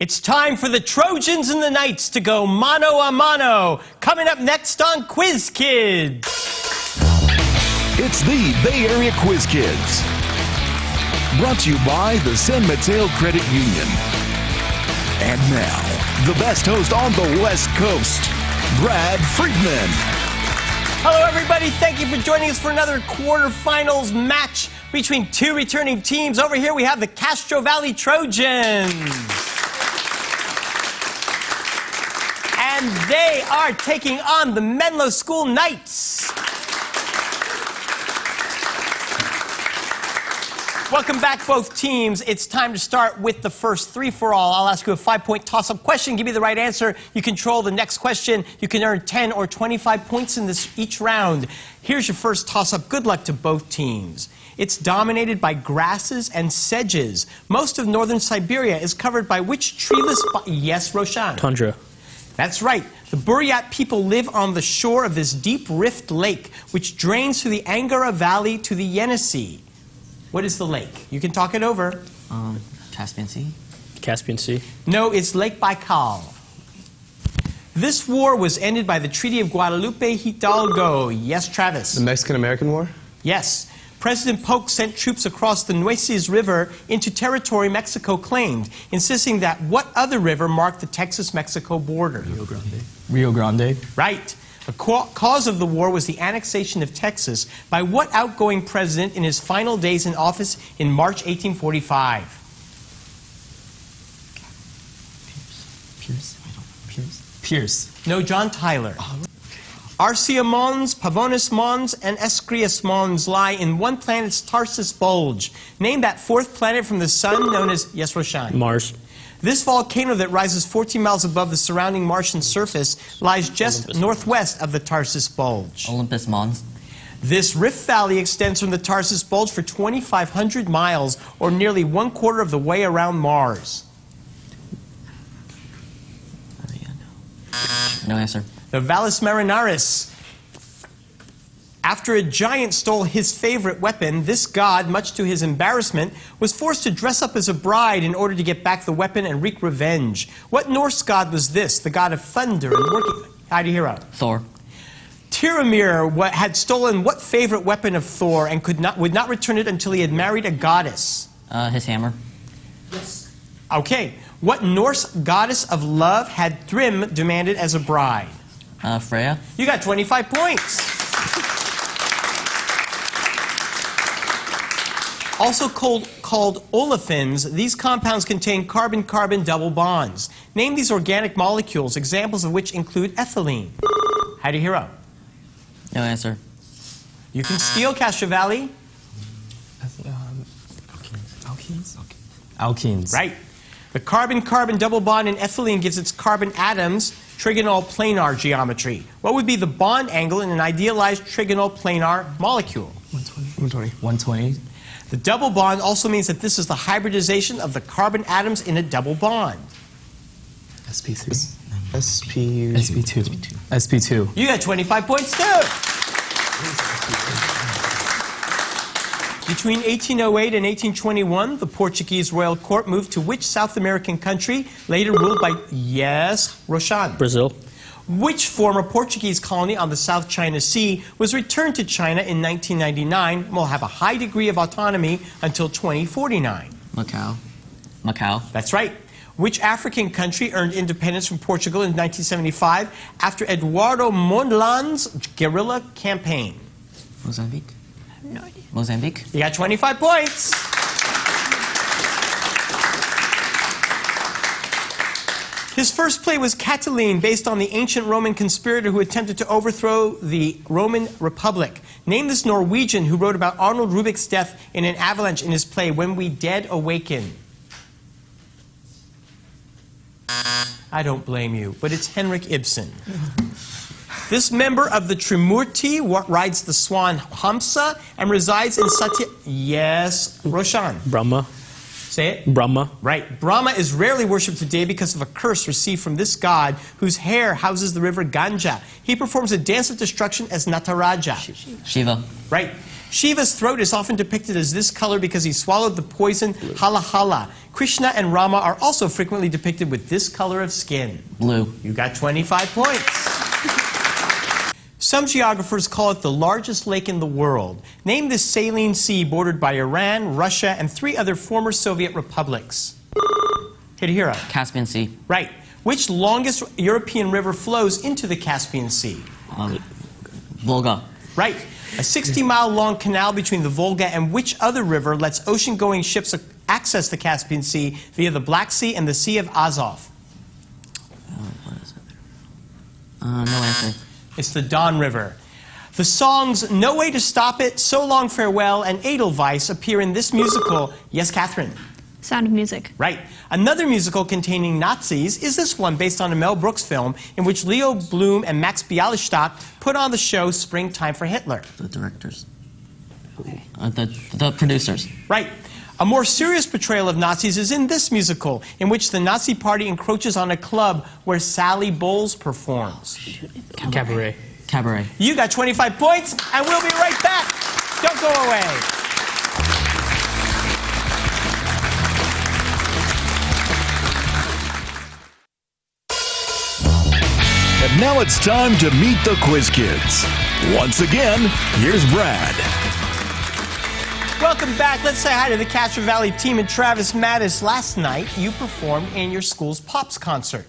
It's time for the Trojans and the Knights to go mano a mano. Coming up next on Quiz Kids. It's the Bay Area Quiz Kids. Brought to you by the San Mateo Credit Union. And now, the best host on the West Coast, Brad Friedman. Hello, everybody. Thank you for joining us for another quarterfinals match between two returning teams. Over here, we have the Castro Valley Trojans. And they are taking on the Menlo School Knights. Welcome back, both teams. It's time to start with the first three-for-all. I'll ask you a 5-point toss-up question. Give me the right answer. You control the next question. You can earn 10 or 25 points in each round. Here's your first toss-up. Good luck to both teams. It's dominated by grasses and sedges. Most of northern Siberia is covered by which treeless... Yes, Roshan? Tundra. That's right. The Buryat people live on the shore of this deep rift lake, which drains through the Angara Valley to the Yenisei. What is the lake? You can talk it over. Caspian Sea? Caspian Sea. No, it's Lake Baikal. This war was ended by the Treaty of Guadalupe Hidalgo. Yes, Travis? The Mexican-American War? Yes. President Polk sent troops across the Nueces River into territory Mexico claimed, insisting that what other river marked the Texas-Mexico border? Rio Grande. Rio Grande? Right. The cause of the war was the annexation of Texas by what outgoing president in his final days in office in March 1845? Pierce. No, John Tyler. Arcia Mons, Pavonis Mons, and Escrius Mons lie in one planet's Tarsus bulge. Name that fourth planet from the sun known as... Yes, Roshan? Mars. This volcano that rises 14 miles above the surrounding Martian surface lies just northwest of the Tarsus bulge. Olympus Mons. This rift valley extends from the Tarsus bulge for 2,500 miles, or nearly 1/4 of the way around Mars. No answer. The Valles Marinaris. After a giant stole his favorite weapon, this god, much to his embarrassment, was forced to dress up as a bride in order to get back the weapon and wreak revenge. What Norse god was this? The god of thunder and working... How do you hear out? Thor. Tiramir had stolen what favorite weapon of Thor and would not return it until he had married a goddess? His hammer. Yes. Okay. What Norse goddess of love had Thrym demanded as a bride? Freya. You got 25 points. Also called olefins, these compounds contain carbon-carbon double bonds. Name these organic molecules, examples of which include ethylene. How do you hear up? No answer. You can steal, Castro Valley. Alkenes? Alkenes. Right. The carbon-carbon double bond in ethylene gives its carbon atoms trigonal planar geometry. What would be the bond angle in an idealized trigonal planar molecule? 120. 120. The double bond also means that this is the hybridization of the carbon atoms in a double bond. sp2. sp2. sp2. You got 25 points too. Between 1808 and 1821, the Portuguese royal court moved to which South American country, later ruled by... Yes, Roshan? Brazil. Which former Portuguese colony on the South China Sea was returned to China in 1999 and will have a high degree of autonomy until 2049? Macau. Macau. That's right. Which African country earned independence from Portugal in 1975 after Eduardo Mondlane's guerrilla campaign? Mozambique. I have no idea. Mozambique. You got 25 points. His first play was Catiline, based on the ancient Roman conspirator who attempted to overthrow the Roman Republic. Name this Norwegian who wrote about Arnold Rubik's death in an avalanche in his play When We Dead Awaken. I don't blame you, but it's Henrik Ibsen. This member of the Trimurti rides the swan Hamsa and resides in Satya... Yes, Roshan? Brahma. Say it. Brahma. Right. Brahma is rarely worshipped today because of a curse received from this god whose hair houses the river Ganga. He performs a dance of destruction as Nataraja. Shiva. Right. Shiva's throat is often depicted as this color because he swallowed the poison Halahala. Krishna and Rama are also frequently depicted with this color of skin. Blue. You got 25 points. Some geographers call it the largest lake in the world. Name this saline sea bordered by Iran, Russia, and 3 other former Soviet republics. Hidehiro. Caspian Sea. Right. Which longest European river flows into the Caspian Sea? Volga. Right. A 60-mile-long canal between the Volga and which other river lets ocean-going ships access the Caspian Sea via the Black Sea and the Sea of Azov? What is it? No answer. It's the Don River. The songs No Way to Stop It, So Long Farewell, and Edelweiss appear in this musical. Yes, Catherine? Sound of Music. Right. Another musical containing Nazis is this one, based on a Mel Brooks film in which Leo Bloom and Max Bialystock put on the show Springtime for Hitler. The directors. The producers. Right. A more serious portrayal of Nazis is in this musical, in which the Nazi party encroaches on a club where Sally Bowles performs. Cabaret. Cabaret. You got 25 points, and we'll be right back. Don't go away. And now it's time to meet the Quiz Kids. Once again, here's Brad. Welcome back. Let's say hi to the Castro Valley team and Travis Mattis. Last night, you performed in your school's Pops concert,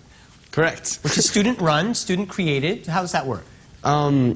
Correct. which is student-run, student-created. How does that work?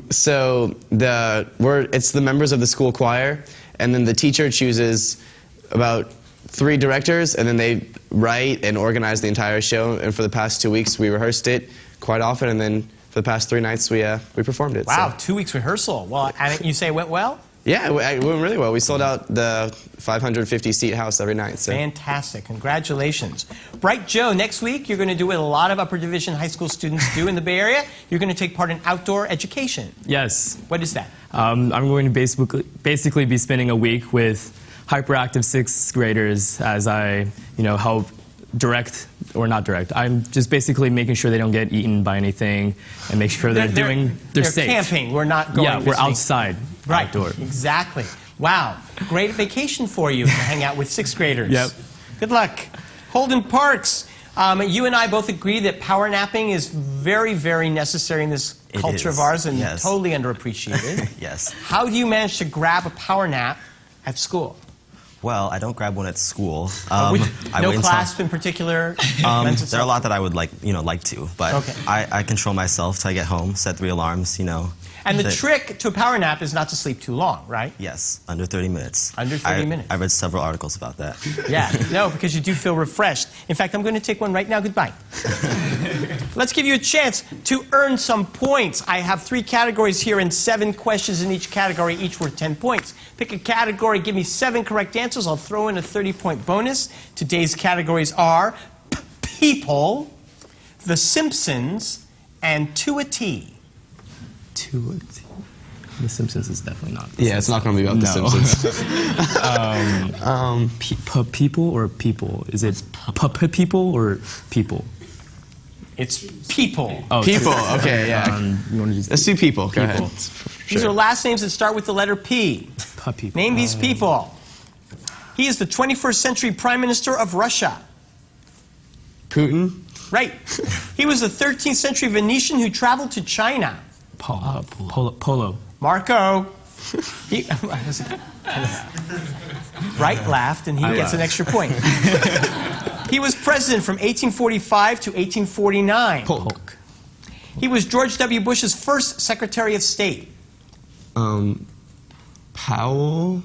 So it's the members of the school choir, and then the teacher chooses about 3 directors, and then they write and organize the entire show. And for the past 2 weeks, we rehearsed it quite often, and then for the past 3 nights, we performed it. Wow, So. 2 weeks rehearsal. Well, and you say it went well? Yeah, it went really well. We sold out the 550-seat house every night. So. Fantastic. Congratulations. Bright Joe, next week you're going to do what a lot of upper division high school students do in the Bay Area. You're going to take part in outdoor education. Yes. What is that? I'm going to basically be spending a week with hyperactive 6th graders as I, help direct, or not direct. I'm just basically making sure they don't get eaten by anything and make sure they're safe. Camping. We're not going. Yeah, we're outside. Right. Outdoor. Exactly. Wow. Great vacation for you to hang out with 6th graders. Yep. Good luck. Holden Parks. You and I both agree that power napping is very, very necessary in this culture of ours and totally underappreciated. Yes. How do you manage to grab a power nap at school? Well, I don't grab one at school. No clasp in particular? There are a lot that I would like to, but Okay. I control myself till I get home, set 3 alarms, And the trick to a power nap is not to sleep too long, right? Yes, under 30 minutes. Under 30 minutes. I read several articles about that. Yeah, no, because you do feel refreshed. In fact, I'm going to take one right now. Goodbye. Let's give you a chance to earn some points. I have 3 categories here and 7 questions in each category, each worth 10 points. Pick a category, give me 7 correct answers. I'll throw in a 30-point bonus. Today's categories are people, The Simpsons, and To a T. To a T. The Simpsons is definitely not. Yeah, it's not going to be about The Simpsons. People or people? Is it people or people? It's people. Oh, People, okay, yeah. You want to just Let's do people. Go ahead. These are last names that start with the letter P. people. Name these people. He is the 21st century Prime Minister of Russia. Putin. Right. He was the 13th century Venetian who traveled to China. Polo. Marco. Wright laughed, and he gets an extra point. He was president from 1845 to 1849. Polk. He was George W. Bush's first Secretary of State. Powell.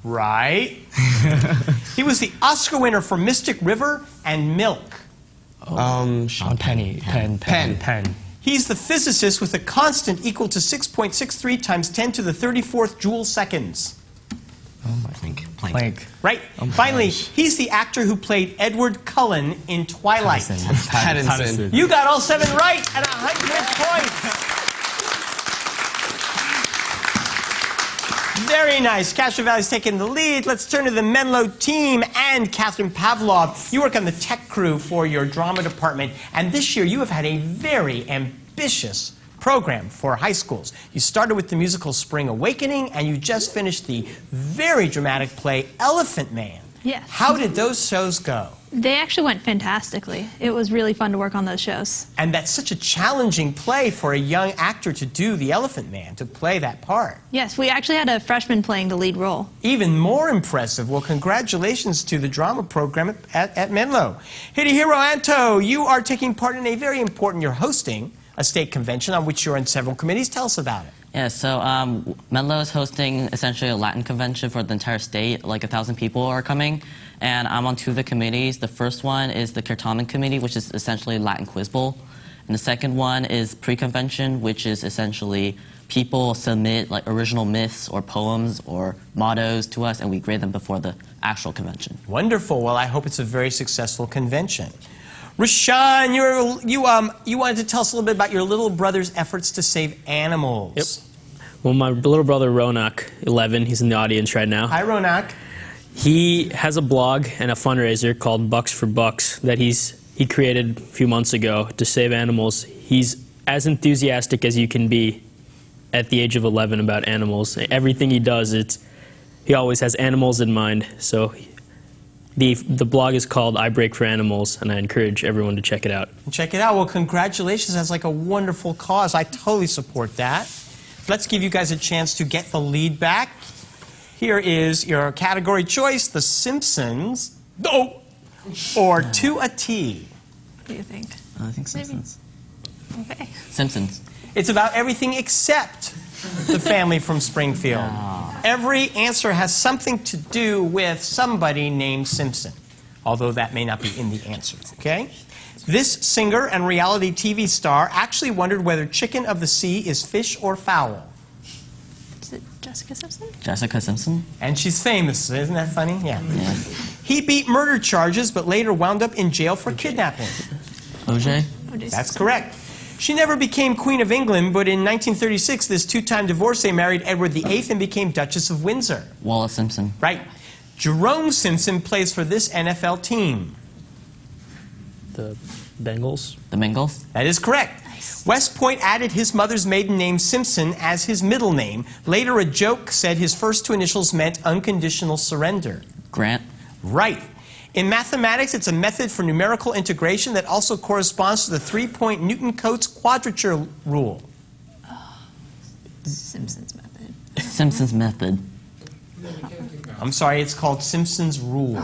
Right. He was the Oscar winner for Mystic River and Milk. Sean Penn. He's the physicist with a constant equal to 6.63 times 10 to the 34th joule seconds. Planck. Right. Finally, he's the actor who played Edward Cullen in Twilight. Pattinson. You got all 7 right and 100 points. Very nice. Castro Valley's taking the lead. Let's turn to the Menlo team and Catherine Pavlov. You work on the tech crew for your drama department, and this year you have had a very ambitious program for high schools. You started with the musical Spring Awakening, and you just finished the very dramatic play Elephant Man. Yes. How did those shows go? They actually went fantastically. It was really fun to work on those shows. And that's such a challenging play for a young actor to do the Elephant Man, to play that part. Yes, we actually had a freshman playing the lead role. Even more impressive. Well, congratulations to the drama program at Menlo. Hidehiro Anto, you are taking part in a very important, you're hosting a state convention on which you're on several committees. Tell us about it. Yeah, so Menlo is hosting essentially a Latin convention for the entire state. Like 1,000 people are coming, and I'm on 2 of the committees. The first one is the Kirtaman Committee, which is essentially Latin Quiz Bowl. And the second one is pre-convention, which is essentially people submit like original myths or poems or mottos to us, and we grade them before the actual convention. Wonderful. Well, I hope it's a very successful convention. Rashawn, you wanted to tell us a little bit about your little brother's efforts to save animals. Yep. Well, my little brother Ronak, 11, he's in the audience right now. Hi, Ronak. He has a blog and a fundraiser called Bucks for Bucks that he created a few months ago to save animals. He's as enthusiastic as you can be at the age of 11 about animals. Everything he does, he always has animals in mind. So the blog is called I Break for Animals, and I encourage everyone to check it out. Check it out. Well, congratulations. That's like a wonderful cause. I totally support that. Let's give you guys a chance to get the lead back. Here is your category choice, The Simpsons, or To a T. What do you think? I think Simpsons. Okay. Simpsons. It's about everything except the family from Springfield. Every answer has something to do with somebody named Simpson, although that may not be in the answer, okay? This singer and reality TV star actually wondered whether chicken of the sea is fish or fowl. Is it Jessica Simpson? Jessica Simpson. And she's famous, isn't that funny? Yeah. Yeah. He beat murder charges, but later wound up in jail for kidnapping. OJ. That's correct. She never became Queen of England, but in 1936, this 2-time divorcee married Edward VIII and became Duchess of Windsor. Wallace Simpson. Right. Jerome Simpson plays for this NFL team. The Bengals. The Bengals. That is correct. West Point added his mother's maiden name Simpson as his middle name. Later, a joke said his first 2 initials meant unconditional surrender. Grant. Right. In mathematics, it's a method for numerical integration that also corresponds to the 3-point Newton-Cotes quadrature rule. Simpson's method. Simpson's method. I'm sorry, it's called Simpson's rule.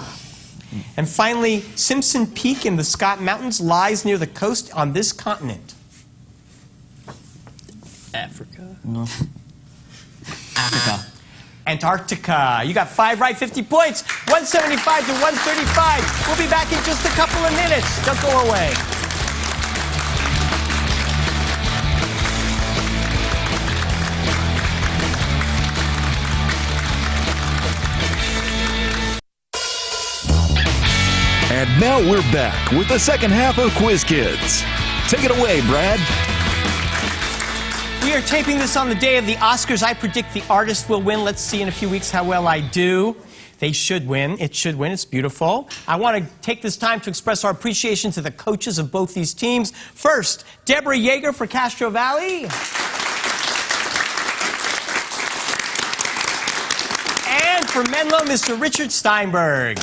And finally, Simpson Peak in the Scott Mountains lies near the coast on this continent. Africa. No. Africa. Antarctica. You got 5 right, 50 points. 175 to 135. We'll be back in just a couple of minutes. Don't go away. And now we're back with the second half of Quiz Kids. Take it away, Brad. We are taping this on the day of the Oscars. I predict the artist will win. Let's see in a few weeks how well I do. They should win. It should win. It's beautiful. I want to take this time to express our appreciation to the coaches of both these teams. First, Deborah Yeager for Castro Valley. And for Menlo, Mr. Richard Steinberg.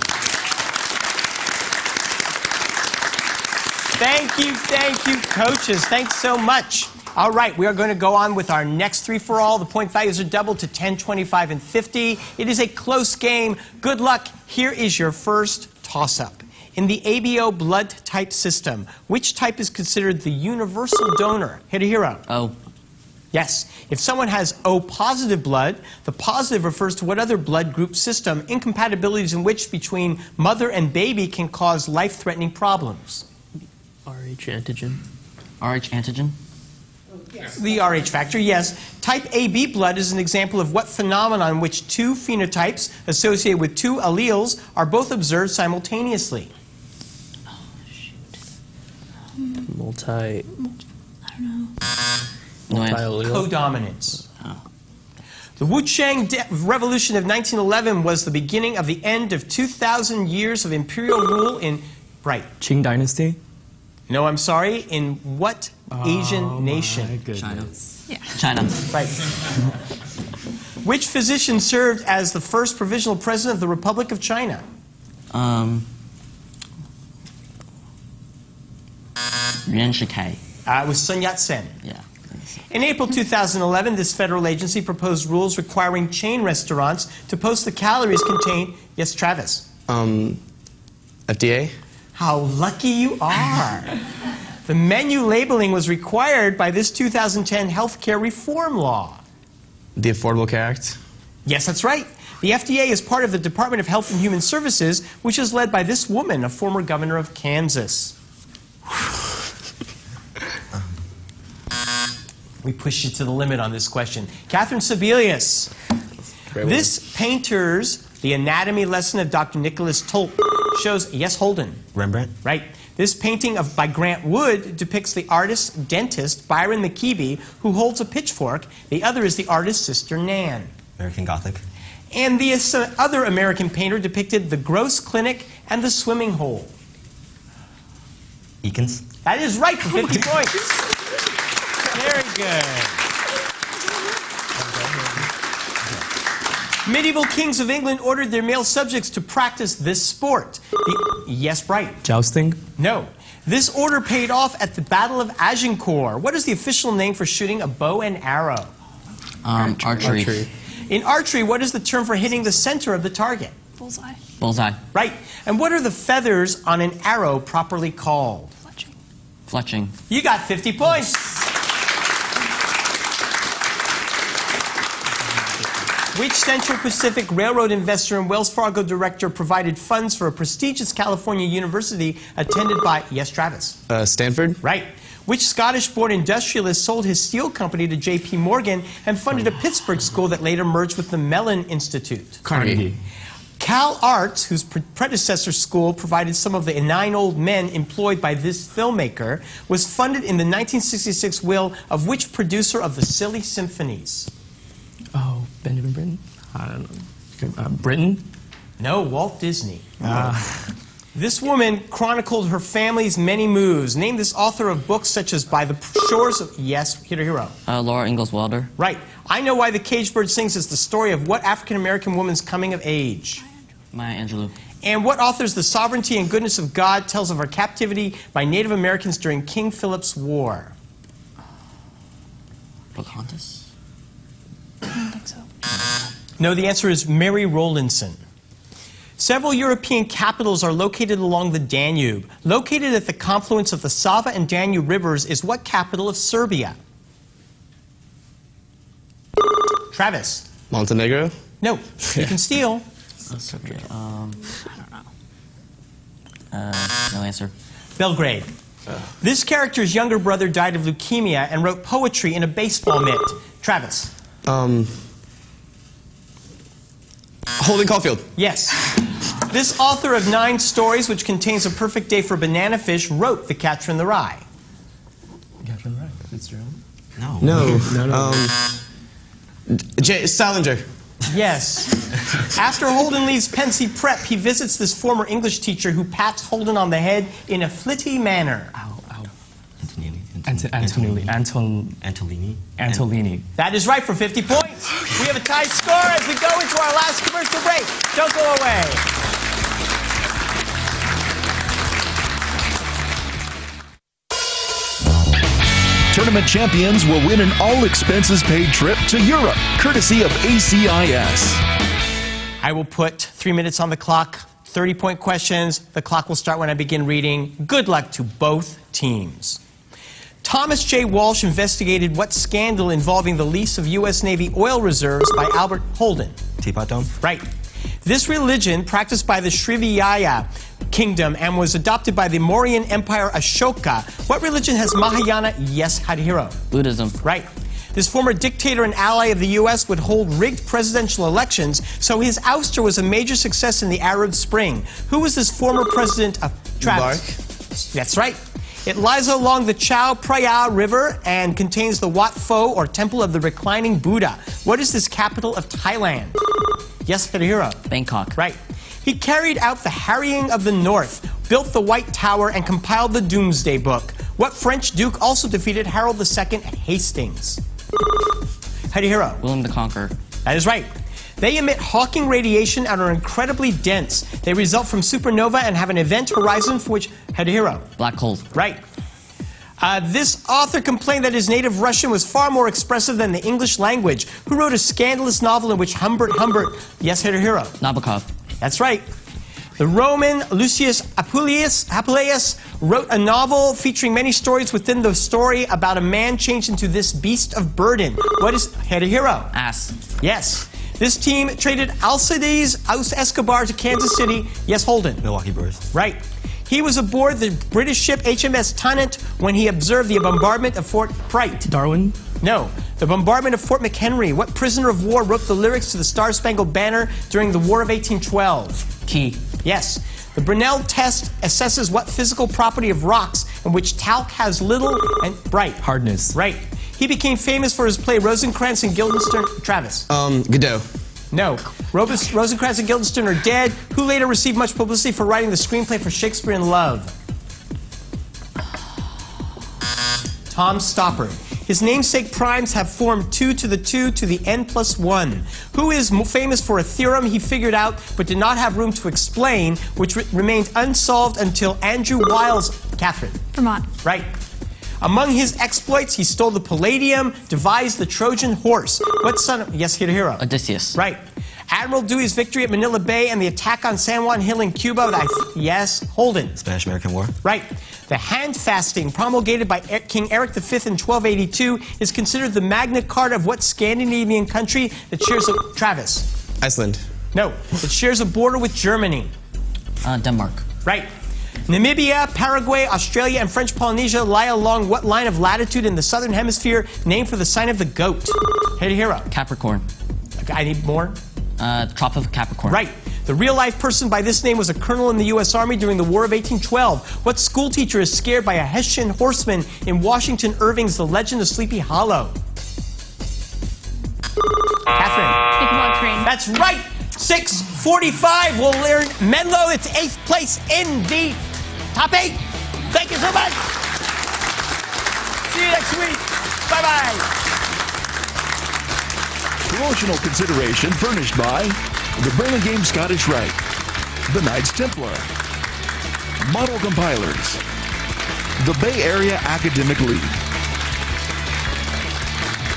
Thank you, coaches. Thanks so much. All right, we are going to go on with our next 3-for-all. The point values are doubled to 10, 25, and 50. It is a close game. Good luck. Here is your first toss-up. In the ABO blood type system, which type is considered the universal donor? Hidehiro. O. Yes. If someone has O positive blood, the positive refers to what other blood group system, incompatibilities in which between mother and baby can cause life-threatening problems. RH antigen. RH antigen. The Rh factor, yes. Type AB blood is an example of what phenomenon in which 2 phenotypes associated with 2 alleles are both observed simultaneously. Multi. No answer. Multi-allele. Codominance. The Wuchang Revolution of 1911 was the beginning of the end of 2,000 years of imperial rule in, right. Qing Dynasty? No, I'm sorry. In what Asian nation? China. Yeah. China. Right. Which physician served as the first provisional president of the Republic of China? Yuan Shikai. It was Sun Yat-sen. Yeah. In April 2011, this federal agency proposed rules requiring chain restaurants to post the calories contained. Yes, Travis. FDA? How lucky you are. The menu labeling was required by this 2010 healthcare reform law. The Affordable Care Act? Yes, that's right. The FDA is part of the Department of Health and Human Services, which is led by this woman, a former governor of Kansas. We pushed you to the limit on this question. Catherine Sebelius. This painter's The Anatomy Lesson of Dr. Nicholas Tulp shows, yes, Holden. Rembrandt? Right. This painting by Grant Wood depicts the artist-dentist Byron McKeeby, who holds a pitchfork. The other is the artist's sister, Nan. American Gothic? And the other American painter depicted the Gross Clinic and the swimming hole. Eakins? That is right for 50 points. Very good. Medieval kings of England ordered their male subjects to practice this sport. Yes, Bright. Jousting? No. This order paid off at the Battle of Agincourt. What is the official name for shooting a bow and arrow? Archery. In archery, what is the term for hitting the center of the target? Bullseye. Bullseye. Right. And what are the feathers on an arrow properly called? Fletching. Fletching. You got 50 points. Which Central Pacific Railroad investor and Wells Fargo director provided funds for a prestigious California university attended by, yes, Travis? Stanford? Right. Which Scottish-born industrialist sold his steel company to J.P. Morgan and funded a Pittsburgh school that later merged with the Mellon Institute? Carnegie. Cal Arts, whose predecessor school provided some of the 9 old men employed by this filmmaker, was funded in the 1966 will of which producer of the Silly Symphonies? Oh, Benjamin Britten? I don't know. Britten? No, Walt Disney. This woman chronicled her family's many moves. Name this author of books such as By the Shores of... Yes, hero. Laura Ingalls Wilder. Right. I Know Why the Caged Bird Sings is the story of what African-American woman's coming of age? Maya Angelou. And what author's The Sovereignty and Goodness of God tells of her captivity by Native Americans during King Philip's War? Pocahontas? I don't think so. No, the answer is Mary Rowlandson. Several European capitals are located along the Danube. Located at the confluence of the Sava and Danube rivers is what capital of Serbia? Travis. Montenegro? No, you can steal. Serbia. I don't know. No answer. Belgrade. This character's younger brother died of leukemia and wrote poetry in a baseball mitt. Travis. Holden Caulfield. Yes. This author of 9 stories, which contains A Perfect Day for Banana Fish, wrote The Catcher in the Rye. Catcher in the Rye. Fitzgerald? No. No. Salinger. Yes. After Holden leaves Pensy Prep, he visits this former English teacher who pats Holden on the head in a flitty manner. Antolini. That is right for 50 points. We have a tied score as we go into our last commercial break. Don't go away. Tournament champions will win an all-expenses-paid trip to Europe, courtesy of ACIS. I will put 3 minutes on the clock, 30-point questions. The clock will start when I begin reading. Good luck to both teams. Thomas J. Walsh investigated what scandal involving the lease of U.S. Navy oil reserves by Albert Holden? Teapot Dome? Right. This religion, practiced by the Srivijaya kingdom and was adopted by the Mauryan Empire Ashoka. What religion has Mahayana? Yes, Hadhiro. Buddhism. Right. This former dictator and ally of the U.S. would hold rigged presidential elections, so his ouster was a major success in the Arab Spring. Who was this former president of Travis? Mubarak. That's right. It lies along the Chao Phraya River and contains the Wat Pho, or Temple of the Reclining Buddha. What is this capital of Thailand? Yes, Hidehiro. Bangkok. Right. He carried out the harrying of the North, built the White Tower, and compiled the Doomsday Book. What French duke also defeated Harold II at Hastings? Hidehiro. William the Conqueror. That is right. They emit Hawking radiation and are incredibly dense. They result from supernova and have an event horizon for which... Hidehiro. Black holes. Right. This author complained that his native Russian was far more expressive than the English language. Who wrote a scandalous novel in which Humbert... Yes, Hidehiro. Nabokov. That's right. The Roman Lucius Appuleius wrote a novel featuring many stories within the story about a man changed into this beast of burden. What is... Hidehiro. Ass. Yes. This team traded Alcides Escobar to Kansas City. Yes, Holden. Milwaukee Brewers. Right. He was aboard the British ship HMS Tonnant when he observed the bombardment of Fort Bright. Darwin? No, the bombardment of Fort McHenry. What prisoner of war wrote the lyrics to the Star-Spangled Banner during the War of 1812? Key. Yes. The Brunel test assesses what physical property of rocks in which talc has little and bright. Hardness. Right. He became famous for his play Rosencrantz and Guildenstern. Travis. Godot. No. Rosencrantz and Guildenstern are dead. Who later received much publicity for writing the screenplay for Shakespeare in Love? Tom Stoppard. His namesake primes have formed 2 to the 2 to the n+1. Who is famous for a theorem he figured out but did not have room to explain, which remained unsolved until Andrew Wiles... Catherine. Vermont. Right. Among his exploits, he stole the Palladium, devised the Trojan horse. What son of... Yes, Hidehiro. Odysseus. Right. Admiral Dewey's victory at Manila Bay and the attack on San Juan Hill in Cuba. Yes, Holden. Spanish-American War. Right. The hand fasting promulgated by King Eric V in 1282 is considered the Magna Carta of what Scandinavian country that shares a... Travis. Iceland. No. It shares a border with Germany. Denmark. Right. Namibia, Paraguay, Australia, and French Polynesia lie along what line of latitude in the southern hemisphere named for the sign of the goat? Hidehiro. Capricorn. I need more. Tropic of Capricorn. Right. The real-life person by this name was a colonel in the U.S. Army during the War of 1812. What school teacher is scared by a Hessian horseman in Washington Irving's The Legend of Sleepy Hollow? Catherine. Ichabod Crane. That's right. 6:45 will learn Menlo. It's 8th place in the top 8. Thank you so much. See you next week. Bye-bye. Promotional consideration furnished by the Burlingame Scottish Rite, the Knights Templar, Model Compilers, the Bay Area Academic League.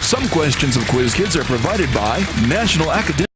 Some questions of Quiz Kids are provided by National Academic